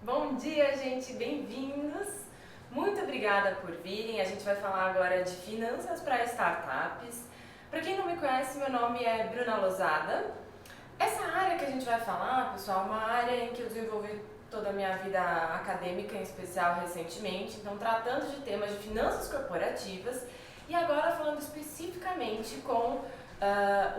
Bom dia, gente, bem-vindos! Muito obrigada por virem. A gente vai falar agora de finanças para startups. Para quem não me conhece, meu nome é Bruna Lozada. Essa área que a gente vai falar, pessoal, é uma área em que eu desenvolvi toda a minha vida acadêmica, em especial recentemente, então tratando de temas de finanças corporativas e agora falando especificamente com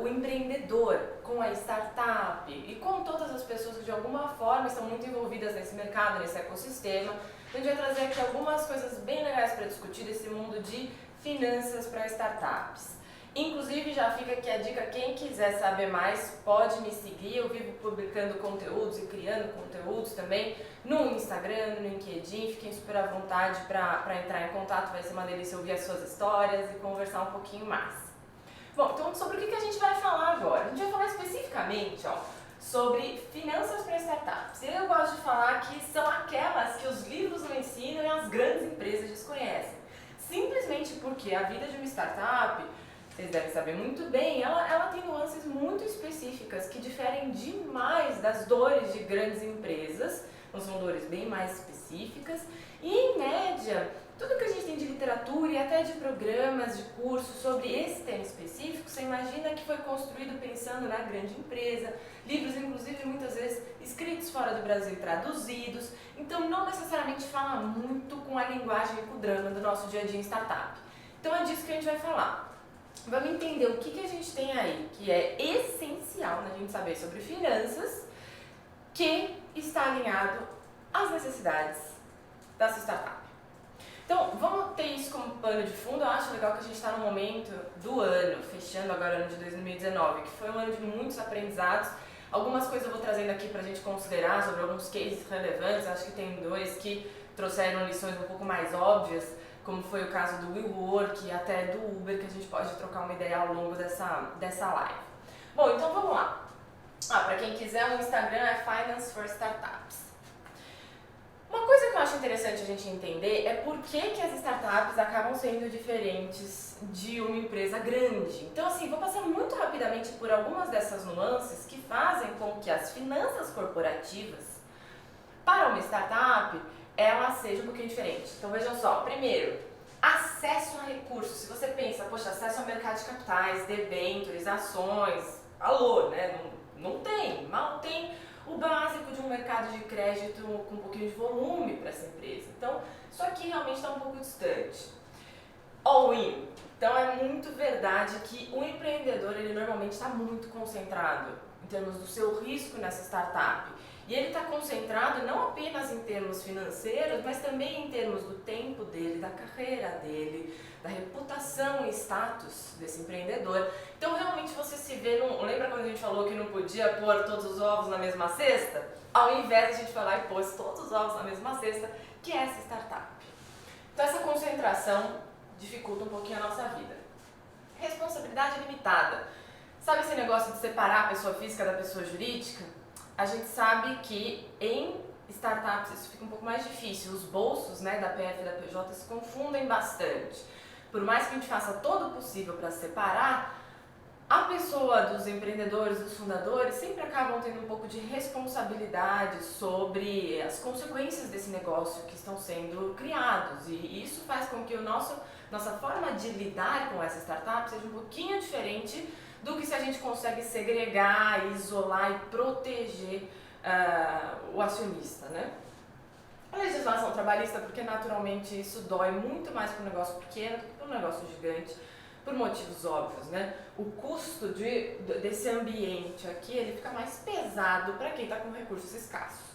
o empreendedor, com a startup e com todas as pessoas que de alguma forma estão muito envolvidas nesse mercado, nesse ecossistema. Então a gente vai trazer aqui algumas coisas bem legais para discutir desse mundo de finanças para startups. Inclusive já fica aqui a dica, quem quiser saber mais pode me seguir, eu vivo publicando conteúdos e criando conteúdos também no Instagram, no LinkedIn, fiquem super à vontade para entrar em contato, vai ser uma delícia ouvir as suas histórias e conversar um pouquinho mais. Bom, então sobre o que a gente vai falar agora? A gente vai falar especificamente sobre finanças para startups. Eu gosto de falar que são aquelas que os livros não ensinam e as grandes empresas desconhecem. Simplesmente porque a vida de uma startup, vocês devem saber muito bem, ela tem nuances muito específicas que diferem demais das dores de grandes empresas, então são dores bem mais específicas e, em média, tudo que a gente tem de literatura e até de programas, de cursos sobre esse tema específico, você imagina que foi construído pensando na grande empresa, livros inclusive muitas vezes escritos fora do Brasil e traduzidos, então não necessariamente fala muito com a linguagem e com o drama do nosso dia a dia em startup. Então é disso que a gente vai falar. Vamos entender o que a gente tem aí, que é essencial na gente saber sobre finanças, que está alinhado às necessidades da sua startup. Então, vamos ter isso como pano de fundo. Eu acho legal que a gente está no momento do ano, fechando agora o ano de 2019, que foi um ano de muitos aprendizados. Algumas coisas eu vou trazendo aqui para a gente considerar sobre alguns cases relevantes. Acho que tem dois que trouxeram lições um pouco mais óbvias, como foi o caso do WeWork e até do Uber, que a gente pode trocar uma ideia ao longo dessa live. Bom, então vamos lá. Para quem quiser, o Instagram é Finance for Startups. Uma coisa que eu acho interessante a gente entender é por que as startups acabam sendo diferentes de uma empresa grande. Então, assim, vou passar muito rapidamente por algumas dessas nuances que fazem com que as finanças corporativas para uma startup ela seja um pouquinho diferente. Então, vejam só, primeiro, acesso a recursos. Se você pensa, poxa, acesso ao mercado de capitais, debêntures, ações, valor, né? Não tem, mal tem o básico de um mercado de crédito com um pouquinho de volume para essa empresa. Então, isso aqui realmente está um pouco distante. All-in. Então, é muito verdade que o empreendedor, ele normalmente está muito concentrado em termos do seu risco nessa startup. E ele está concentrado não apenas em termos financeiros, mas também em termos do tempo dele, da carreira dele, da reputação e status desse empreendedor. Então, realmente, você se vê Lembra quando a gente falou que não podia pôr todos os ovos na mesma cesta? Ao invés de a gente falar e pôs todos os ovos na mesma cesta, que é essa startup. Então, essa concentração dificulta um pouquinho a nossa vida. Responsabilidade limitada. Sabe esse negócio de separar a pessoa física da pessoa jurídica? A gente sabe que em startups isso fica um pouco mais difícil. Os bolsos, né, da PF e da PJ se confundem bastante. Por mais que a gente faça todo o possível para separar, a pessoa dos empreendedores, dos fundadores, sempre acabam tendo um pouco de responsabilidade sobre as consequências desse negócio que estão sendo criados. E isso faz com que nossa forma de lidar com essa startup seja um pouquinho diferente do que se a gente consegue segregar, isolar e proteger o acionista, né? A legislação trabalhista, porque naturalmente isso dói muito mais para um negócio pequeno do que para um negócio gigante, por motivos óbvios, né? O custo desse ambiente aqui, ele fica mais pesado para quem está com recursos escassos.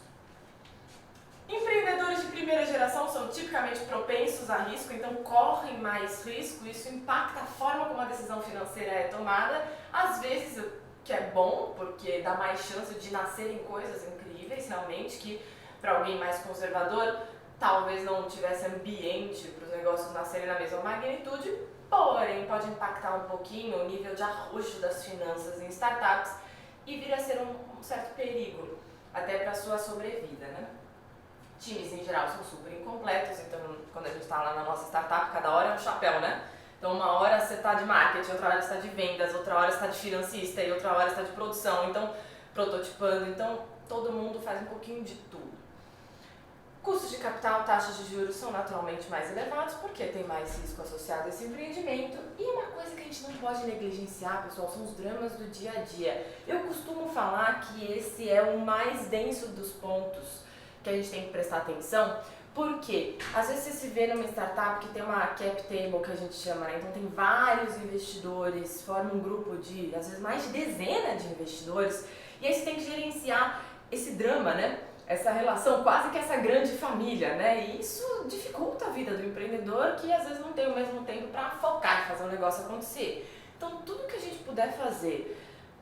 Empreendedores de primeira geração são tipicamente propensos a risco, então correm mais risco, isso impacta a forma como a decisão financeira é tomada, às vezes o que é bom, porque dá mais chance de nascerem coisas incríveis, realmente, que para alguém mais conservador talvez não tivesse ambiente para os negócios nascerem na mesma magnitude, porém pode impactar um pouquinho o nível de arrojo das finanças em startups e vir a ser um certo perigo, até para a sua sobrevida, né? Times em geral são super incompletos, então quando a gente está lá na nossa startup, cada hora é um chapéu, né? Então uma hora você está de marketing, outra hora você está de vendas, outra hora você está de financista e outra hora você está de produção, então prototipando, então todo mundo faz um pouquinho de tudo. Custos de capital, taxas de juros são naturalmente mais elevados porque tem mais risco associado a esse empreendimento. E uma coisa que a gente não pode negligenciar, pessoal, são os dramas do dia a dia. Eu costumo falar que esse é o mais denso dos pontos que a gente tem que prestar atenção, porque às vezes você se vê numa startup que tem uma cap table, que a gente chama, né? Então tem vários investidores, forma um grupo de, às vezes, mais de dezena de investidores, e aí você tem que gerenciar esse drama, né? Essa relação, quase que essa grande família, né? E isso dificulta a vida do empreendedor, que às vezes não tem o mesmo tempo para focar e fazer o negócio acontecer. Então, tudo que a gente puder fazer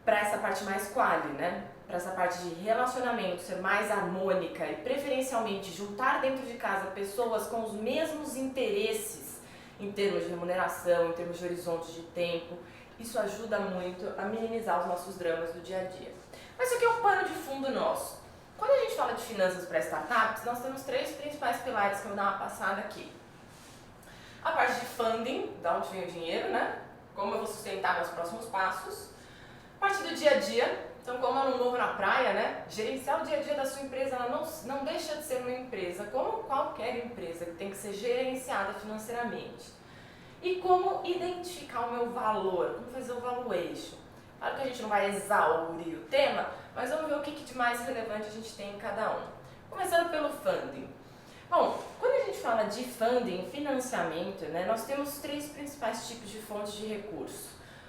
para essa parte mais quali, né? Para essa parte de relacionamento ser mais harmônica e preferencialmente juntar dentro de casa pessoas com os mesmos interesses em termos de remuneração, em termos de horizonte de tempo, isso ajuda muito a minimizar os nossos dramas do dia a dia. Mas isso aqui é um pano de fundo nosso. Quando a gente fala de finanças para startups, nós temos três principais pilares que eu vou dar uma passada aqui. A parte de funding, da onde vem o dinheiro, né? Como eu vou sustentar meus próximos passos. A parte do dia a dia, então como eu não morro na praia, né? Gerenciar o dia a dia da sua empresa, ela não deixa de ser uma empresa, como qualquer empresa, que tem que ser gerenciada financeiramente. E como identificar o meu valor, como fazer o valuation. Claro que a gente não vai exaurir o tema, mas vamos ver o que de mais relevante a gente tem em cada um. Começando pelo funding. Bom, quando a gente fala de funding, financiamento, né, nós temos três principais tipos de fontes de recurso.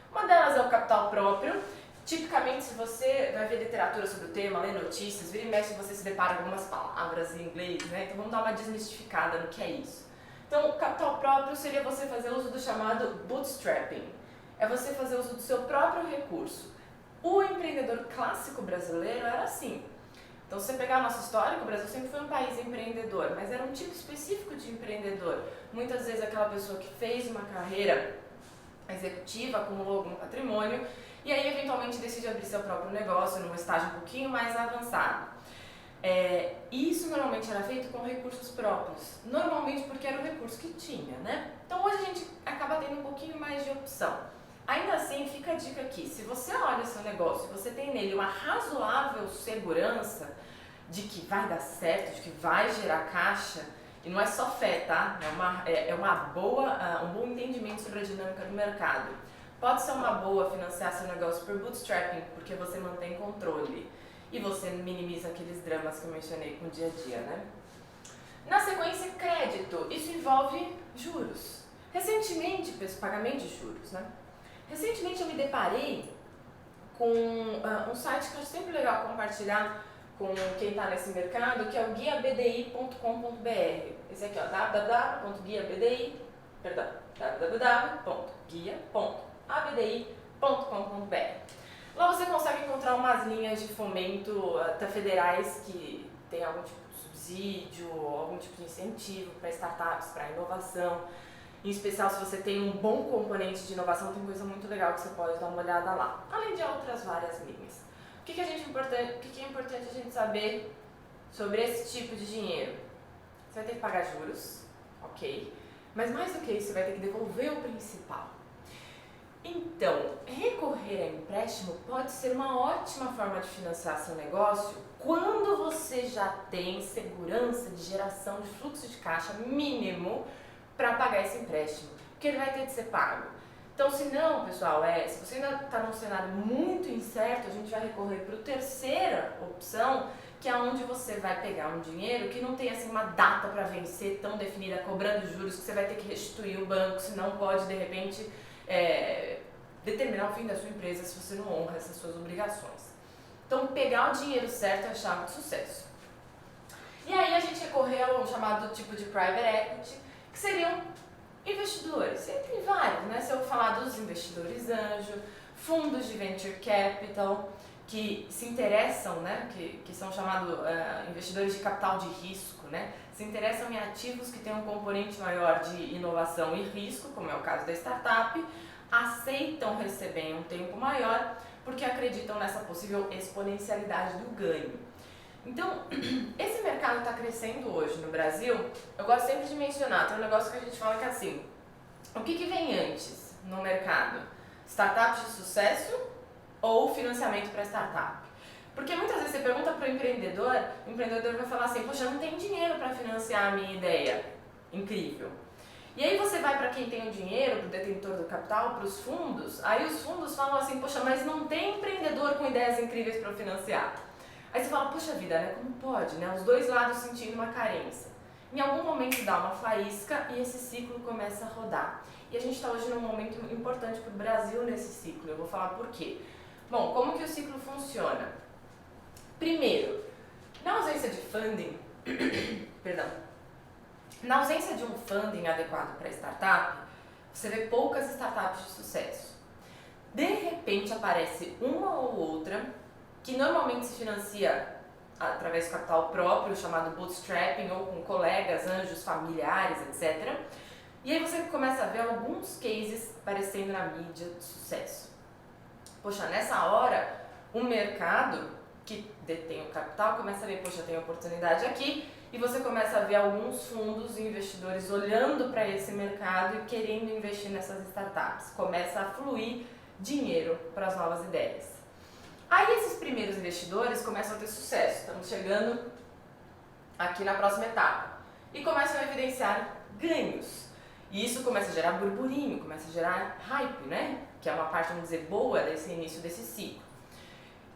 Uma delas é o capital próprio. Tipicamente, se você vai ver literatura sobre o tema, ler notícias, vira e mexe, você se depara com algumas palavras em inglês, né? Então vamos dar uma desmistificada no que é isso. Então, o capital próprio seria você fazer uso do chamado bootstrapping. É você fazer uso do seu próprio recurso. O empreendedor clássico brasileiro era assim. Então, se você pegar a nossa história, o Brasil sempre foi um país empreendedor, mas era um tipo específico de empreendedor. Muitas vezes aquela pessoa que fez uma carreira executiva, acumulou algum patrimônio, e aí eventualmente decide abrir seu próprio negócio num estágio um pouquinho mais avançado. Isso normalmente era feito com recursos próprios, normalmente porque era o recurso que tinha, né? Então hoje a gente acaba tendo um pouquinho mais de opção. Ainda assim, fica a dica aqui, se você olha o seu negócio, você tem nele uma razoável segurança de que vai dar certo, de que vai gerar caixa, e não é só fé, tá? Um bom entendimento sobre a dinâmica do mercado. Pode ser uma boa financiar seu negócio por bootstrapping, porque você mantém controle e você minimiza aqueles dramas que eu mencionei com o dia a dia, né? Na sequência, crédito. Isso envolve juros. Recentemente, pagamento de juros, né? Recentemente eu me deparei com um site que eu acho sempre legal compartilhar com quem está nesse mercado, que é o guiabdi.com.br. Esse aqui, ó, www.guiabdi.com.br. Lá você consegue encontrar umas linhas de fomento até federais que tem algum tipo de subsídio, algum tipo de incentivo para startups, para inovação. Em especial, se você tem um bom componente de inovação, tem coisa muito legal que você pode dar uma olhada lá. Além de outras várias linhas. O que é importante a gente saber sobre esse tipo de dinheiro? Você vai ter que pagar juros, ok? Mas mais do que isso, você vai ter que devolver o principal. Então, recorrer a empréstimo pode ser uma ótima forma de financiar seu negócio quando você já tem segurança de geração de fluxo de caixa mínimo para pagar esse empréstimo, porque ele vai ter de ser pago. Então, se não, pessoal, se você ainda está num cenário muito incerto, a gente vai recorrer para a terceira opção, que é onde você vai pegar um dinheiro que não tem assim uma data para vencer tão definida, cobrando juros, que você vai ter que restituir o banco, senão pode, de repente, determinar o fim da sua empresa se você não honra essas suas obrigações. Então, pegar o dinheiro certo é a chave de sucesso. E aí a gente recorreu ao chamado tipo de private equity, que seriam investidores, entre vários, né? Se eu falar dos investidores anjo, fundos de venture capital, que se interessam, né? Que são chamados investidores de capital de risco, né? Se interessam em ativos que têm um componente maior de inovação e risco, como é o caso da startup, aceitam receber em um tempo maior, porque acreditam nessa possível exponencialidade do ganho. Então, esse mercado está crescendo hoje no Brasil. Eu gosto sempre de mencionar, tem um negócio que a gente fala que é assim, o que vem antes no mercado? Startups de sucesso ou financiamento para startup? Porque muitas vezes você pergunta para o empreendedor vai falar assim, poxa, eu não tenho dinheiro para financiar a minha ideia. Incrível. E aí você vai para quem tem o dinheiro, para o detentor do capital, para os fundos, aí os fundos falam assim, poxa, mas não tem empreendedor com ideias incríveis para financiar. Aí você fala, poxa vida, né, como pode, né, os dois lados sentindo uma carência. Em algum momento dá uma faísca e esse ciclo começa a rodar. E a gente está hoje num momento importante para o Brasil nesse ciclo, eu vou falar por quê. Bom, como que o ciclo funciona? Primeiro, na ausência de funding, na ausência de um funding adequado para startup, você vê poucas startups de sucesso. De repente aparece uma ou outra, que normalmente se financia através do capital próprio, chamado bootstrapping, ou com colegas, anjos, familiares, etc. E aí você começa a ver alguns cases aparecendo na mídia de sucesso. Poxa, nessa hora, o mercado que detém o capital começa a ver, poxa, tem oportunidade aqui, e você começa a ver alguns fundos e investidores olhando para esse mercado e querendo investir nessas startups. Começa a fluir dinheiro para as novas ideias. Aí esses primeiros investidores começam a ter sucesso, estamos chegando aqui na próxima etapa, e começam a evidenciar ganhos. E isso começa a gerar burburinho, começa a gerar hype, né? Que é uma parte, vamos dizer, boa desse início desse ciclo.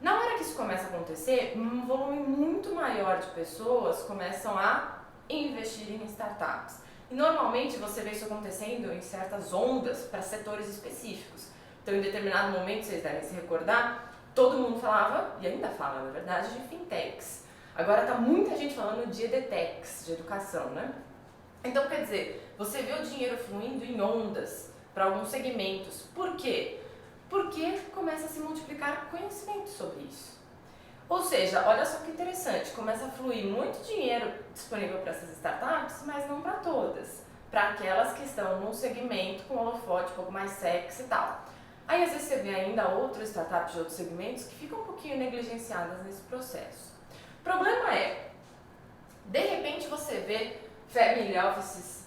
Na hora que isso começa a acontecer, um volume muito maior de pessoas começam a investir em startups. E normalmente você vê isso acontecendo em certas ondas para setores específicos. Então, em determinado momento, vocês devem se recordar, todo mundo falava, e ainda fala, na verdade, de fintechs. Agora está muita gente falando de edtechs, de educação, né? Então, quer dizer, você vê o dinheiro fluindo em ondas para alguns segmentos. Por quê? Porque começa a se multiplicar conhecimento sobre isso. Ou seja, olha só que interessante, começa a fluir muito dinheiro disponível para essas startups, mas não para todas. Para aquelas que estão num segmento com holofote um pouco mais sexy e tal. Aí às vezes você vê ainda outras startups de outros segmentos que ficam um pouquinho negligenciadas nesse processo. O problema é, de repente você vê family offices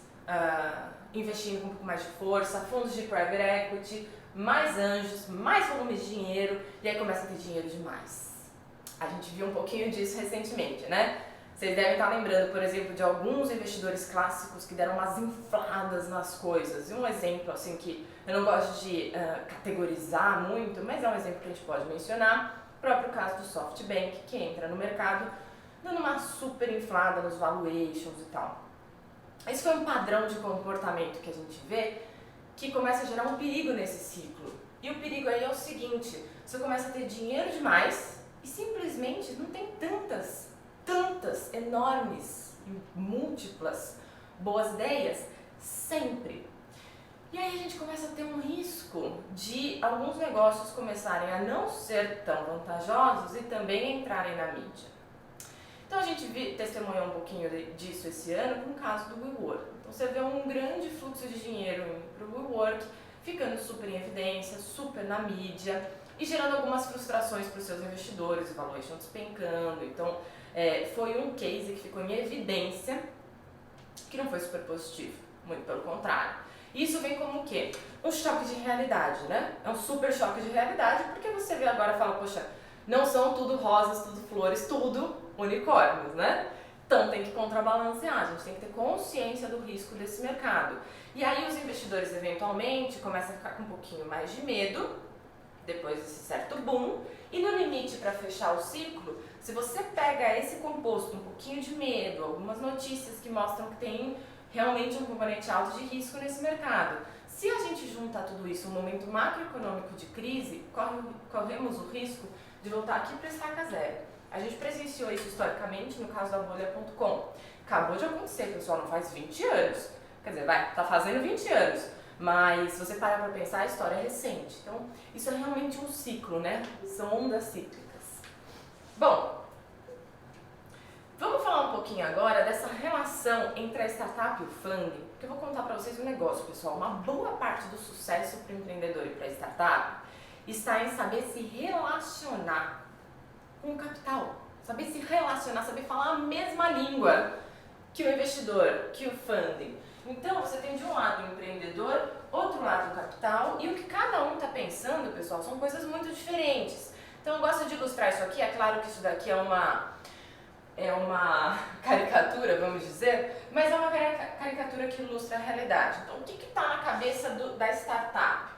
investindo com um pouco mais de força, fundos de private equity, mais anjos, mais volume de dinheiro, e aí começa a ter dinheiro demais. A gente viu um pouquinho disso recentemente, né? Vocês devem estar lembrando, por exemplo, de alguns investidores clássicos que deram umas infladas nas coisas. E um exemplo, assim, que eu não gosto de categorizar muito, mas é um exemplo que a gente pode mencionar, o próprio caso do SoftBank, que entra no mercado dando uma super inflada nos valuations e tal. Esse foi um padrão de comportamento que a gente vê que começa a gerar um perigo nesse ciclo. E o perigo aí é o seguinte, você começa a ter dinheiro demais e simplesmente não tem tantas, enormes, múltiplas boas ideias sempre. E aí a gente começa a ter um risco de alguns negócios começarem a não ser tão vantajosos e também entrarem na mídia. Então a gente testemunhou um pouquinho disso esse ano com o caso do WeWork. Então você vê um grande fluxo de dinheiro indo para o WeWork, ficando super em evidência, super na mídia e gerando algumas frustrações para os seus investidores, o valuation despencando. Então foi um case que ficou em evidência que não foi super positivo, muito pelo contrário. Isso vem como o quê? Um choque de realidade, né? É um super choque de realidade porque você vê agora e fala, poxa, não são tudo rosas, tudo flores, tudo unicórnios, né? Então tem que contrabalancear, a gente tem que ter consciência do risco desse mercado. E aí os investidores eventualmente começam a ficar com um pouquinho mais de medo, depois desse certo boom, e no limite para fechar o ciclo, se você pega esse composto, um pouquinho de medo, algumas notícias que mostram que tem realmente um componente alto de risco nesse mercado. Se a gente juntar tudo isso num momento macroeconômico de crise, corremos o risco de voltar aqui para estaca zero. A gente presenciou isso historicamente no caso da Bolha.com. Acabou de acontecer, pessoal, não faz 20 anos. Quer dizer, tá fazendo 20 anos. Mas se você parar para pensar, a história é recente. Então, isso é realmente um ciclo, né? São ondas cíclicas. Bom, vamos falar um pouquinho agora dessa relação entre a startup e o funding, porque eu vou contar para vocês um negócio, pessoal. Uma boa parte do sucesso para o empreendedor e para a startup está em saber se relacionar com o capital, saber se relacionar, saber falar a mesma língua que o investidor, que o funding. Então, você tem de um lado o empreendedor, outro lado o capital, e o que cada um está pensando, pessoal, são coisas muito diferentes. Então eu gosto de ilustrar isso aqui, é claro que isso daqui é uma caricatura, vamos dizer, mas é uma caricatura que ilustra a realidade. Então, o que está na cabeça da startup?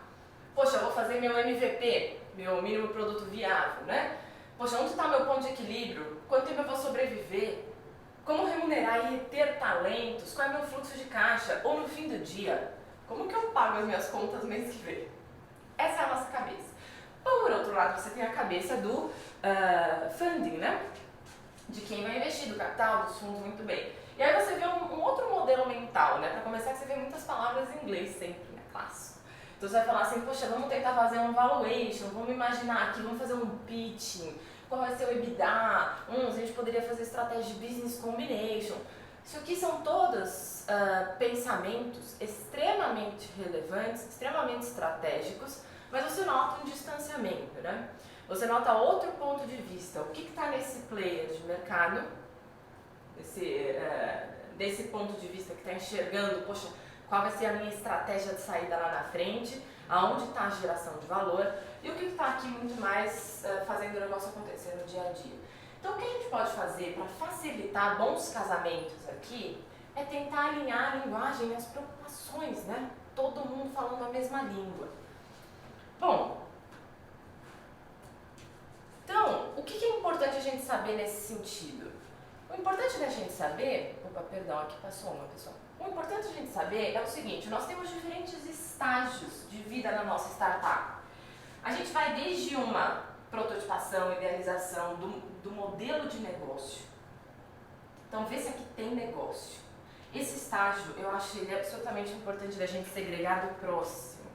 Poxa, eu vou fazer meu MVP, meu mínimo produto viável, né? Poxa, onde está meu ponto de equilíbrio? Quanto tempo eu vou sobreviver? Como remunerar e reter talentos? Qual é o meu fluxo de caixa? Ou no fim do dia, como que eu pago as minhas contas mês que vem? Essa é a nossa cabeça. Por outro lado, você tem a cabeça do funding, né? De quem vai investir, do capital, dos fundos, muito bem. E aí você vê um outro modelo mental, né? Para começar, você vê muitas palavras em inglês sempre, né? Clássico. Então você vai falar assim, poxa, vamos tentar fazer um valuation, vamos imaginar aqui, vamos fazer um pitching, qual vai ser o EBITDA, a gente poderia fazer estratégia de business combination. Isso aqui são todos pensamentos extremamente relevantes, extremamente estratégicos, mas você nota um distanciamento, né? Você nota outro ponto de vista. O que está nesse player de mercado, desse ponto de vista que está enxergando, poxa, qual vai ser a minha estratégia de saída lá na frente, aonde está a geração de valor e o que está aqui muito mais fazendo o negócio acontecer no dia a dia. Então, o que a gente pode fazer para facilitar bons casamentos aqui é tentar alinhar a linguagem e as preocupações, né? Todo mundo falando a mesma língua. Bom, então, o que é importante a gente saber nesse sentido? O importante da gente saber... Opa, perdão, aqui passou uma, pessoal. O importante a gente saber é o seguinte, nós temos diferentes estágios de vida na nossa startup. A gente vai desde uma prototipação, idealização do modelo de negócio. Então, vê se aqui tem negócio. Esse estágio, eu acho ele absolutamente importante da gente segregar do próximo.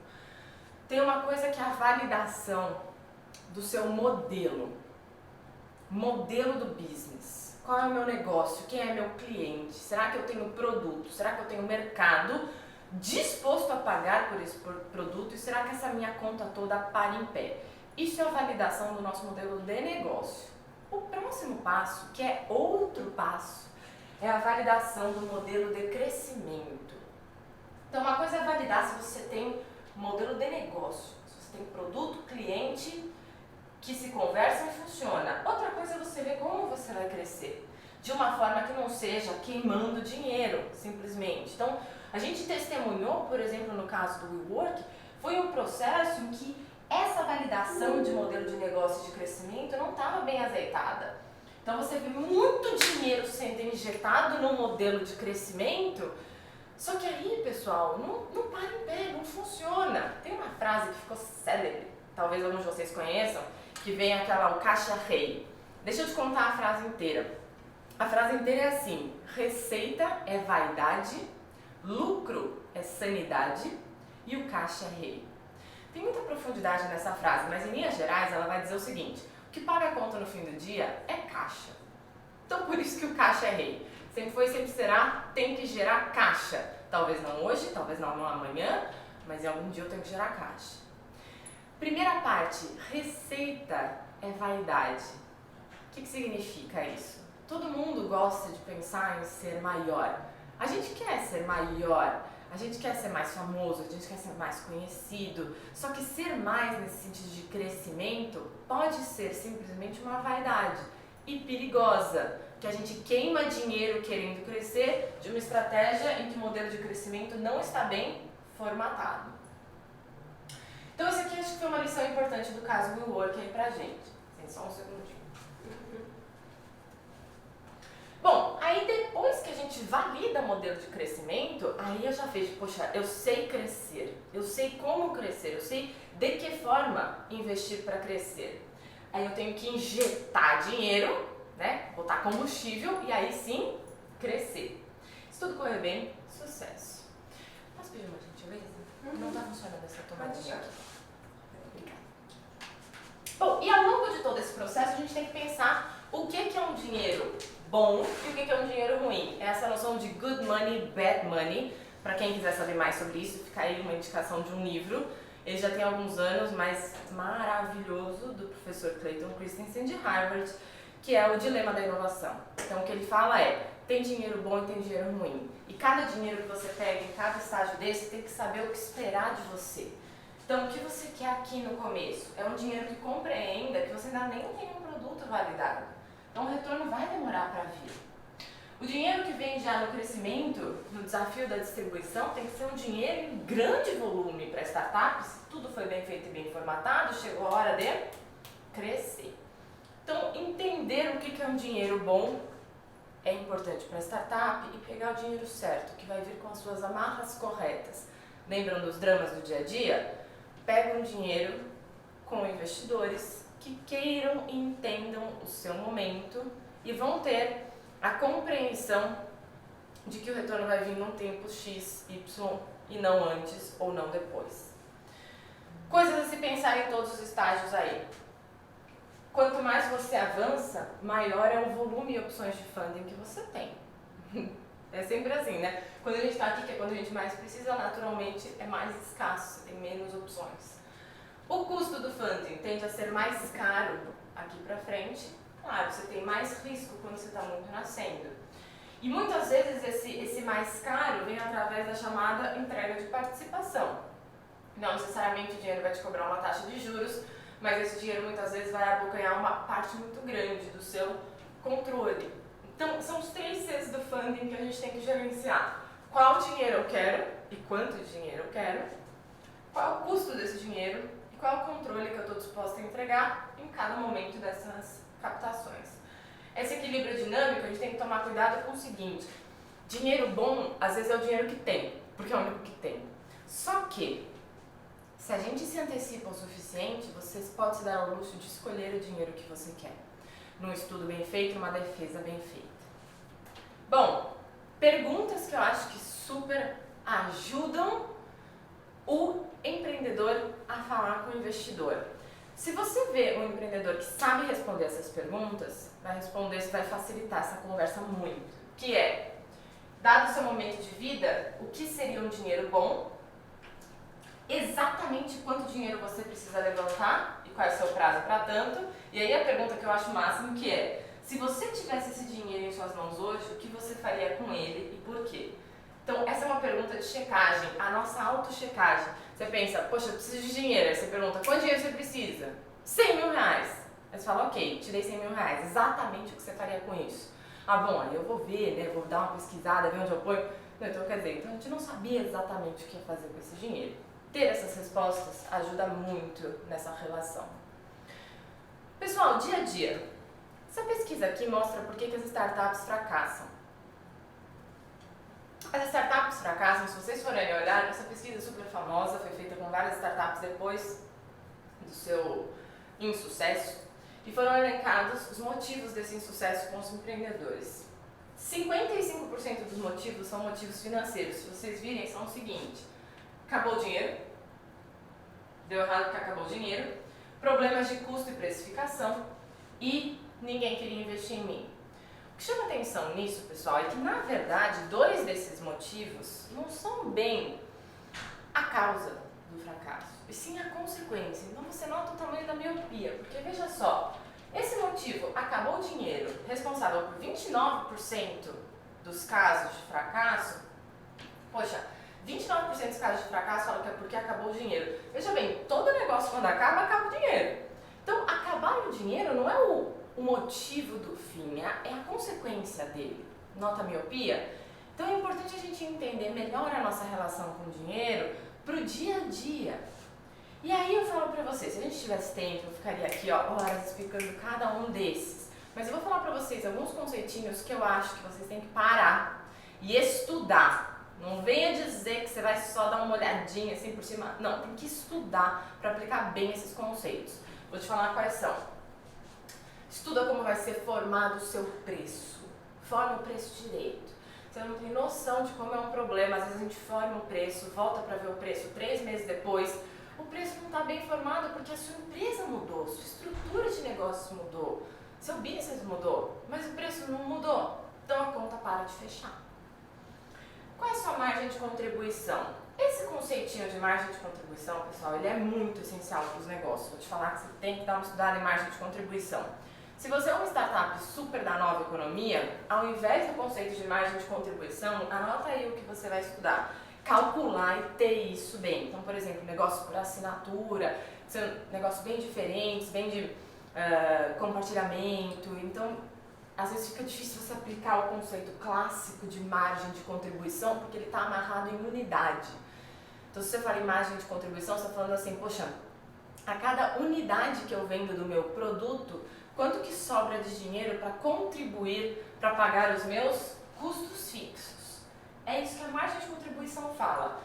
Tem uma coisa que é a validação do seu modelo do business. Qual é o meu negócio? Quem é meu cliente? Será que eu tenho produto? Será que eu tenho mercado disposto a pagar por esse produto? E será que essa minha conta toda para em pé? Isso é a validação do nosso modelo de negócio. O próximo passo, que é outro passo, é a validação do modelo de crescimento. Então, uma coisa é validar se você tem um modelo de negócio, se você tem produto, cliente que se conversa e funciona. Outra coisa é você ver como você vai crescer, de uma forma que não seja queimando dinheiro, simplesmente. Então, a gente testemunhou, por exemplo, no caso do WeWork, foi um processo em que essa validação de modelo de negócio e de crescimento não estava bem azeitada. Então, você vê muito dinheiro sendo injetado no modelo de crescimento, só que aí, pessoal, não para em pé, não funciona. Tem uma frase que ficou célebre, talvez alguns de vocês conheçam, que vem o caixa rei. Deixa eu te contar a frase inteira. A frase inteira é assim: receita é vaidade, lucro é sanidade e o caixa é rei. Tem muita profundidade nessa frase, mas em linhas gerais ela vai dizer o seguinte: o que paga a conta no fim do dia é caixa. Então por isso que o caixa é rei. Sempre foi, sempre será, tem que gerar caixa. Talvez não hoje, talvez não amanhã, mas em algum dia eu tenho que gerar caixa. Primeira parte, receita é vaidade. O que significa isso? Todo mundo gosta de pensar em ser maior. A gente quer ser maior, a gente quer ser mais famoso, a gente quer ser mais conhecido. Só que ser mais nesse sentido de crescimento pode ser simplesmente uma vaidade e perigosa, que a gente queima dinheiro querendo crescer de uma estratégia em que o modelo de crescimento não está bem formatado. Então, esse aqui acho que foi uma lição importante do caso WeWork aí pra gente. Tem só um segundinho. Bom, aí depois que a gente valida o modelo de crescimento, aí eu já vejo, poxa, eu sei crescer, eu sei como crescer, eu sei de que forma investir para crescer. Aí eu tenho que injetar dinheiro, né, botar combustível e aí sim crescer. Se tudo correr bem, sucesso. Posso pedir uma gentileza? Não está funcionando essa tomadinha aqui. Obrigada. Bom, e ao longo de todo esse processo a gente tem que pensar o que é um dinheiro bom e o que é um dinheiro ruim. Essa noção de good money, bad money. Para quem quiser saber mais sobre isso, fica aí uma indicação de um livro. Ele já tem alguns anos, mas maravilhoso, do professor Clayton Christensen de Harvard, que é o dilema da inovação. Então o que ele fala é, tem dinheiro bom e tem dinheiro ruim. E cada dinheiro que você pega em cada estágio desse tem que saber o que esperar de você. Então Então, o que você quer aqui no começo? É um dinheiro que compreenda que você ainda nem tem um produto validado. Então, o retorno vai demorar para vir. O dinheiro que vem já no crescimento, no desafio da distribuição, tem que ser um dinheiro em grande volume para startups. Tudo foi bem feito e bem formatado, chegou a hora de crescer. Então, entender o que é um dinheiro bom é importante para a startup e pegar o dinheiro certo, que vai vir com as suas amarras corretas. Lembram dos dramas do dia a dia? Pega um dinheiro com investidores que queiram e entendam o seu momento e vão ter a compreensão de que o retorno vai vir num tempo X, Y e não antes ou não depois. Coisas a se pensar em todos os estágios aí. Quanto mais você avança, maior é o volume e opções de funding que você tem. É sempre assim, né? Quando a gente está aqui, que é quando a gente mais precisa, naturalmente é mais escasso, você tem menos opções. O custo do funding tende a ser mais caro aqui para frente. Claro, você tem mais risco quando você está muito nascendo. E muitas vezes esse mais caro vem através da chamada entrega de participação. Não necessariamente o dinheiro vai te cobrar uma taxa de juros, mas esse dinheiro muitas vezes vai abocanhar uma parte muito grande do seu controle. Então, são os 3 Cs do funding que a gente tem que gerenciar. Qual dinheiro eu quero e quanto dinheiro eu quero, qual é o custo desse dinheiro e qual é o controle que eu estou disposta a entregar em cada momento dessas captações. Esse equilíbrio dinâmico, a gente tem que tomar cuidado com o seguinte: dinheiro bom, às vezes é o dinheiro que tem, porque é o único que tem. Só que, se a gente se antecipa o suficiente, você pode se dar ao luxo de escolher o dinheiro que você quer. Num estudo bem feito, numa defesa bem feita. Bom, perguntas que eu acho que super ajudam o empreendedor a falar com o investidor. Se você vê um empreendedor que sabe responder essas perguntas, você vai facilitar essa conversa muito. Que é, dado o seu momento de vida, o que seria um dinheiro bom? Exatamente quanto dinheiro você precisa levantar e qual é o seu prazo para tanto. E aí a pergunta que eu acho máximo que é, se você tivesse esse dinheiro em suas mãos hoje, o que você faria com ele e por quê? Então essa é uma pergunta de checagem, a nossa auto-checagem. Você pensa, poxa, eu preciso de dinheiro. Aí você pergunta, quanto dinheiro você precisa? 100 mil reais. Aí você fala, ok, te dei 100 mil reais. Exatamente o que você faria com isso? Ah, bom, aí eu vou ver, né, vou dar uma pesquisada, ver onde eu ponho. Então, quer dizer, então a gente não sabia exatamente o que ia fazer com esse dinheiro. Ter essas respostas ajuda muito nessa relação. Pessoal, dia a dia. Essa pesquisa aqui mostra por que as startups fracassam. As startups fracassam, se vocês forem olhar, essa pesquisa é super famosa, foi feita com várias startups depois do seu insucesso, e foram elencados os motivos desse insucesso com os empreendedores. 55% dos motivos são motivos financeiros. Se vocês virem, são o seguinte: acabou o dinheiro, deu errado porque acabou o dinheiro, problemas de custo e precificação e ninguém queria investir em mim. O que chama atenção nisso, pessoal, é que na verdade 2 desses motivos não são bem a causa do fracasso, e sim a consequência. Então você nota o tamanho da miopia, porque veja só, esse motivo, acabou o dinheiro, responsável por 29% dos casos de fracasso, poxa, 29% dos casos de fracasso falam que é porque acabou o dinheiro. Veja bem, todo negócio quando acaba o dinheiro. Então, acabar o dinheiro não é o motivo do fim, é a consequência dele. Nota a miopia? Então é importante a gente entender melhor a nossa relação com o dinheiro pro dia a dia. E aí eu falo pra vocês, se a gente tivesse tempo, eu ficaria aqui horas explicando cada um desses. Mas eu vou falar pra vocês alguns conceitinhos que eu acho que vocês têm que parar e estudar. Não venha dizer que você vai só dar uma olhadinha assim por cima. Não, tem que estudar para aplicar bem esses conceitos. Vou te falar quais são. Estuda como vai ser formado o seu preço. Forma o preço direito. Você não tem noção de como é um problema. Às vezes a gente forma o preço, volta para ver o preço 3 meses depois. O preço não está bem formado porque a sua empresa mudou, sua estrutura de negócios mudou, seu business mudou, mas o preço não mudou. Então a conta para de fechar. Qual é a sua margem de contribuição? Esse conceitinho de margem de contribuição, pessoal, ele é muito essencial para os negócios. Vou te falar que você tem que dar uma estudada em margem de contribuição. Se você é uma startup super da nova economia, ao invés do conceito de margem de contribuição, anota aí o que você vai estudar. calcular e ter isso bem. Então, por exemplo, negócio por assinatura, negócio bem diferentes, bem de compartilhamento. Então, às vezes fica difícil você aplicar o conceito clássico de margem de contribuição, porque ele está amarrado em unidade. Então, se você fala em margem de contribuição, você está falando assim, poxa, a cada unidade que eu vendo do meu produto, quanto que sobra de dinheiro para contribuir para pagar os meus custos fixos? É isso que a margem de contribuição fala.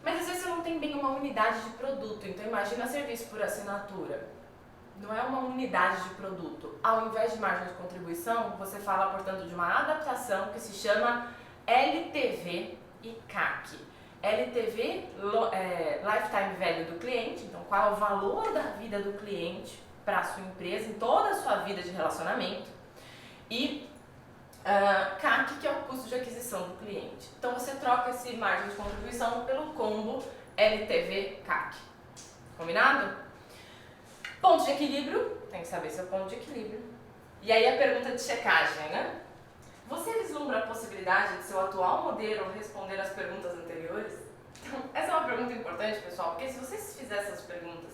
Mas às vezes você não tem bem uma unidade de produto, então imagina serviço por assinatura. Não é uma unidade de produto. Ao invés de margem de contribuição, você fala, portanto, de uma adaptação que se chama LTV e CAC. LTV, Lifetime Value do cliente, então qual é o valor da vida do cliente para a sua empresa, em toda a sua vida de relacionamento. E CAC, que é o custo de aquisição do cliente. Então você troca esse margem de contribuição pelo combo LTV-CAC. Combinado? Ponto de equilíbrio, tem que saber seu ponto de equilíbrio. E aí a pergunta de checagem, né? Você vislumbra a possibilidade de seu atual modelo responder às perguntas anteriores? Então, essa é uma pergunta importante, pessoal, porque se você fizer essas perguntas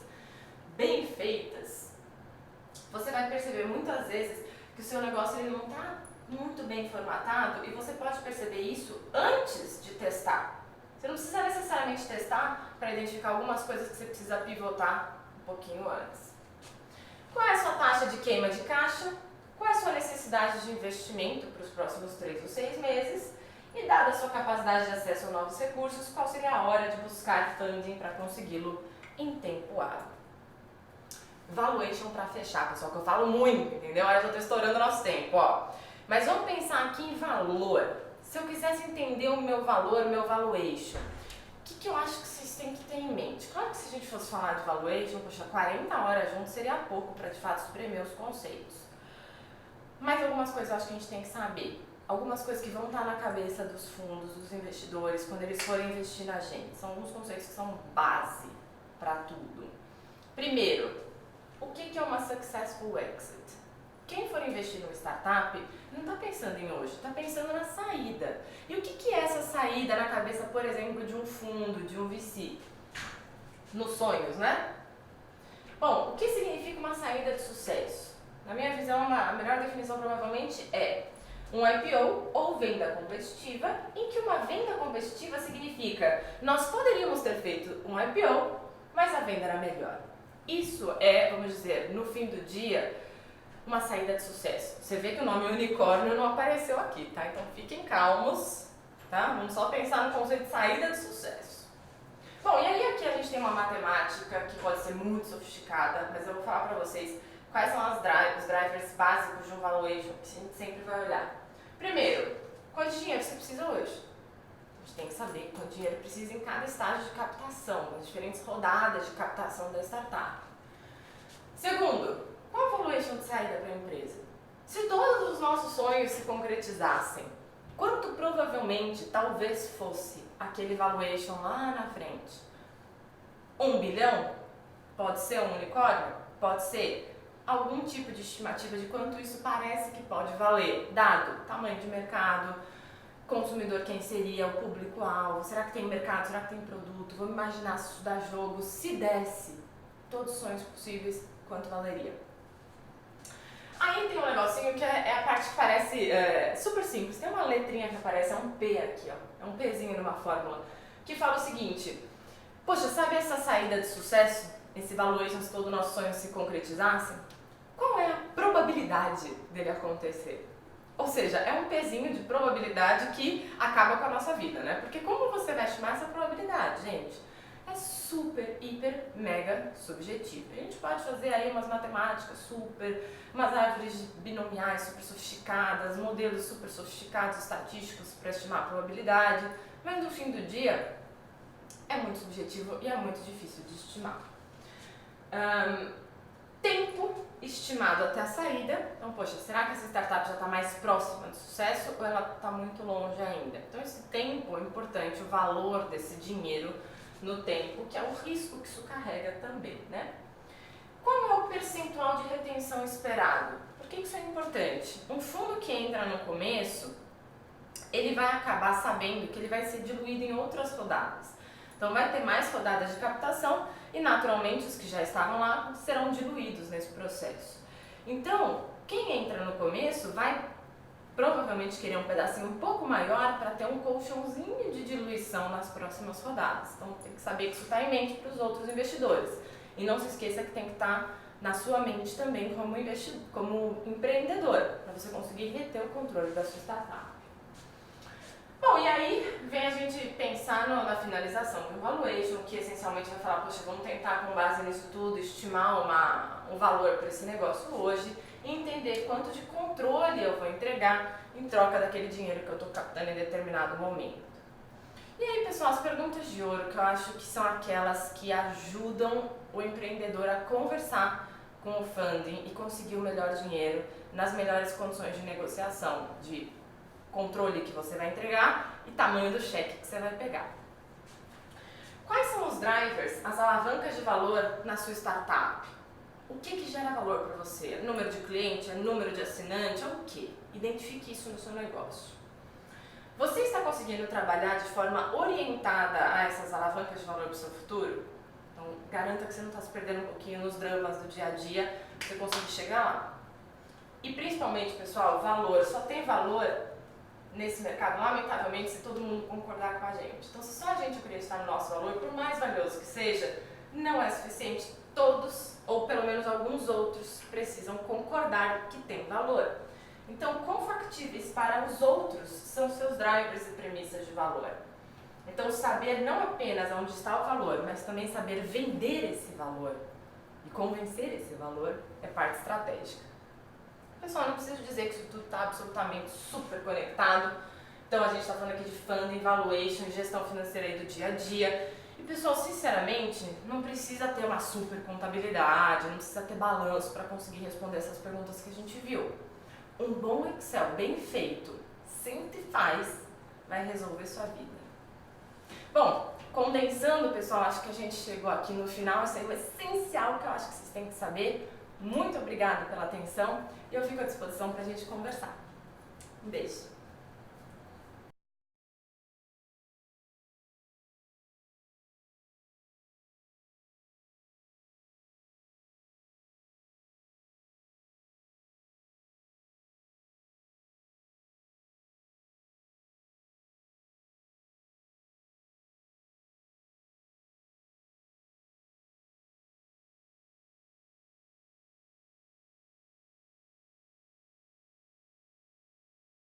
bem feitas, você vai perceber muitas vezes que o seu negócio ele não está muito bem formatado e você pode perceber isso antes de testar. Você não precisa necessariamente testar para identificar algumas coisas que você precisa pivotar um pouquinho antes. Qual é a sua taxa de queima de caixa? Qual é a sua necessidade de investimento para os próximos 3 ou 6 meses? E dada a sua capacidade de acesso a novos recursos, qual seria a hora de buscar funding para consegui-lo em tempo hábil? Valuation para fechar, pessoal, que eu falo muito, entendeu? Olha, eu já estou estourando o nosso tempo, ó. Mas vamos pensar aqui em valor. Se eu quisesse entender o meu valor, o meu valuation, o que eu acho que vocês têm que ter em mente? Claro que se a gente fosse falar de valuation, poxa, 40 horas juntos seria pouco para de fato espremer os conceitos. Mas algumas coisas eu acho que a gente tem que saber. Algumas coisas que vão estar na cabeça dos fundos, dos investidores, quando eles forem investir na gente. São alguns conceitos que são base para tudo. Primeiro, o que é uma successful exit? Quem for investir numa startup não está pensando em hoje, está pensando na saída. E o que é essa saída na cabeça, por exemplo, de um fundo, de um VC? Nos sonhos, né? Bom, o que significa uma saída de sucesso? Na minha visão, a melhor definição provavelmente é um IPO ou venda competitiva, em que uma venda competitiva significa nós poderíamos ter feito um IPO, mas a venda era melhor. Isso é, vamos dizer, no fim do dia, uma saída de sucesso. Você vê que o nome unicórnio não apareceu aqui, tá? Então fiquem calmos, tá? Vamos só pensar no conceito de saída de sucesso. Bom, e aí aqui a gente tem uma matemática que pode ser muito sofisticada, mas eu vou falar para vocês quais são os drivers básicos de um valuation que a gente sempre vai olhar. Primeiro, quanto dinheiro você precisa hoje? A gente tem que saber quanto dinheiro precisa em cada estágio de captação, nas diferentes rodadas de captação da startup. Segundo, qual a valuation de saída para a empresa? Se todos os nossos sonhos se concretizassem, quanto provavelmente talvez fosse aquele valuation lá na frente? 1 bilhão? Pode ser um unicórnio? Pode ser algum tipo de estimativa de quanto isso parece que pode valer, dado tamanho de mercado, consumidor quem seria, o público-alvo, será que tem mercado, será que tem produto, vamos imaginar se isso dá jogo, se desse todos os sonhos possíveis, quanto valeria? Aí tem um negocinho que é a parte que parece super simples, tem uma letrinha que aparece, é um P aqui, ó, é um Pzinho numa fórmula, que fala o seguinte, poxa, sabe essa saída de sucesso, esse valuation, se todo o nosso sonho se concretizasse? Qual é a probabilidade dele acontecer? Ou seja, é um pezinho de probabilidade que acaba com a nossa vida, né? Porque como você vai estimar essa probabilidade, gente? É super, hiper, mega subjetivo. A gente pode fazer aí umas matemáticas umas árvores binomiais super sofisticadas, modelos super sofisticados, estatísticos para estimar a probabilidade, mas no fim do dia é muito subjetivo e é muito difícil de estimar. Tempo estimado até a saída. Então, poxa, será que essa startup já está mais próxima do sucesso ou ela está muito longe ainda? Então, esse tempo é importante, o valor desse dinheiro no tempo, que é o risco que isso carrega também, né? Qual é o percentual de retenção esperado? Por que isso é importante? Um fundo que entra no começo, ele vai acabar sabendo que ele vai ser diluído em outras rodadas. Então vai ter mais rodadas de captação e naturalmente os que já estavam lá serão diluídos nesse processo. Então, quem entra no começo vai provavelmente querer um pedacinho um pouco maior para ter um colchãozinho de diluição nas próximas rodadas. Então tem que saber que isso está em mente para os outros investidores. E não se esqueça que tem que estar na sua mente também como empreendedor, para você conseguir reter o controle da sua startup. Bom, e aí vem a gente pensar na finalização do valuation, que essencialmente vai falar, poxa, vamos tentar com base nisso tudo estimar um valor para esse negócio hoje e entender quanto de controle eu vou entregar em troca daquele dinheiro que eu estou captando em determinado momento. E aí, pessoal, as perguntas de ouro que eu acho que são aquelas que ajudam o empreendedor a conversar com o funding e conseguir o melhor dinheiro nas melhores condições de negociação, de controle que você vai entregar e tamanho do cheque que você vai pegar. Quais são os drivers, as alavancas de valor na sua startup? O que gera valor para você? É número de cliente? É número de assinante? É o quê? Identifique isso no seu negócio. Você está conseguindo trabalhar de forma orientada a essas alavancas de valor para o seu futuro? Então, garanta que você não está se perdendo um pouquinho nos dramas do dia a dia para você conseguir chegar lá. E principalmente, pessoal, valor. Só tem valor nesse mercado, lamentavelmente, se todo mundo concordar com a gente. Então, se só a gente acreditar no nosso valor, por mais valioso que seja, não é suficiente. Todos, ou pelo menos alguns outros, precisam concordar que tem valor. Então, quão factíveis para os outros são seus drivers e premissas de valor? Então, saber não apenas onde está o valor, mas também saber vender esse valor e convencer esse valor é parte estratégica. Pessoal, não preciso dizer que isso tudo está absolutamente super conectado. Então, a gente está falando aqui de funding, valuation, gestão financeira aí do dia a dia. E, pessoal, sinceramente, não precisa ter uma super contabilidade, não precisa ter balanço para conseguir responder essas perguntas que a gente viu. Um bom Excel bem feito, sempre vai resolver sua vida. Bom, condensando, pessoal, acho que a gente chegou aqui no final. Isso aí é o essencial que eu acho que vocês têm que saber. Muito obrigada pela atenção e eu fico à disposição para a gente conversar. Um beijo!